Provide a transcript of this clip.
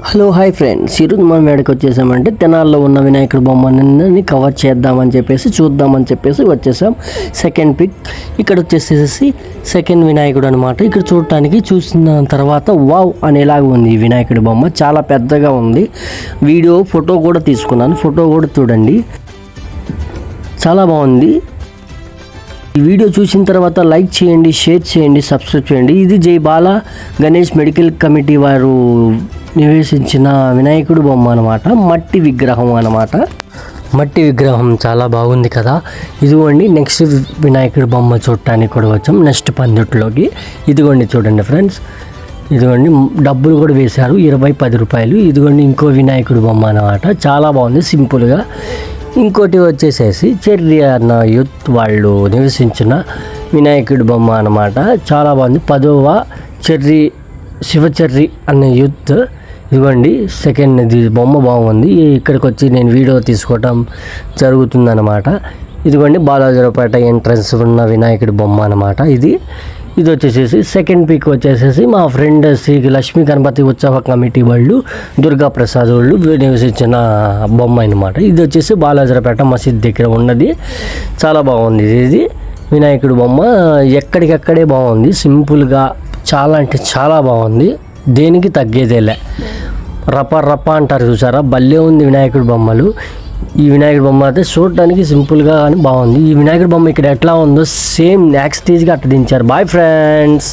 Hello hi friends, ఈరోజు మనం ఎక్కడికి వచ్చేసామంటే తెనాల్లో ఉన్న వినాయకుడి బొమ్మని కవర్ చేద్దామని చెప్పేసి చూద్దామని చెప్పేసి వచ్చేసాం. సెకండ్ పిక్ ఇక్కడ వచ్చేసేసి సెకండ్ వినాయకుడు అనమాట. ఇక్కడ చూడటానికి చూసిన తర్వాత వావ్ అనేలాగా ఉంది ఈ వినాయకుడి బొమ్మ, చాలా పెద్దగా ఉంది. ఫోటో కూడా తీసుకున్నాను, ఫోటో కూడా చూడండి, చాలా బాగుంది. ఈ వీడియో చూసిన తర్వాత లైక్ చేయండి, షేర్ చేయండి, సబ్స్క్రైబ్ చేయండి. ఇది జై బాలా గణేష్ మెడికల్ కమిటీ వారు నివేశించిన వినాయకుడు బొమ్మ అనమాట, మట్టి విగ్రహం అనమాట. మట్టి విగ్రహం చాలా బాగుంది కదా. ఇదిగోండి నెక్స్ట్ వినాయకుడి బొమ్మ చూడటానికి కూడా వచ్చాం, నెక్స్ట్ పందిట్లోకి. ఇదిగోండి చూడండి ఫ్రెండ్స్, ఇదిగోండి డబ్బులు కూడా వేశారు, 20-10 రూపాయలు. ఇదిగోండి ఇంకో వినాయకుడి బొమ్మ అనమాట, చాలా బాగుంది సింపుల్గా. ఇంకోటి వచ్చేసేసి చెర్రీ అన్న యూత్ వాళ్ళు నివసించిన వినాయకుడి బొమ్మ అనమాట, చాలా బాగుంది. 10వ చెర్రీ శివచెర్రీ అన్న యూత్. ఇదిగోండి సెకండ్, ఇది బొమ్మ బాగుంది. ఇక్కడికి వచ్చి నేను వీడియో తీసుకోవటం జరుగుతుందన్నమాట. ఇదిగోండి బాలాజీరావుపేట ఎంట్రన్స్ ఉన్న వినాయకుడి బొమ్మ అనమాట. ఇది వచ్చేసేసి సెకండ్ పిక్ వచ్చేసేసి మా ఫ్రెండ్ శ్రీ లక్ష్మీ గణపతి ఉత్సవ కమిటీ వాళ్ళు, దుర్గా ప్రసాద్ వాళ్ళు నివసించిన బొమ్మ అనమాట. ఇది వచ్చేసి బాలాజీరావుపేట మసీద్ దగ్గర ఉన్నది, చాలా బాగుంది. ఇది వినాయకుడి బొమ్మ ఎక్కడికక్కడే బాగుంది, సింపుల్గా చాలా అంటే చాలా బాగుంది, దేనికి తగ్గేదేలే. రప్ప అంటారు చూసారా, భలే ఉంది వినాయకుడి బొమ్మలు. ఈ వినాయకుడి బొమ్మ అయితే చూడటానికి సింపుల్గా కానీ బాగుంది. ఈ వినాయకుడి బొమ్మ ఇక్కడ ఎట్లా ఉందో సేమ్ యాక్స్టీజ్గా అట్లా దించారు. Boy friends.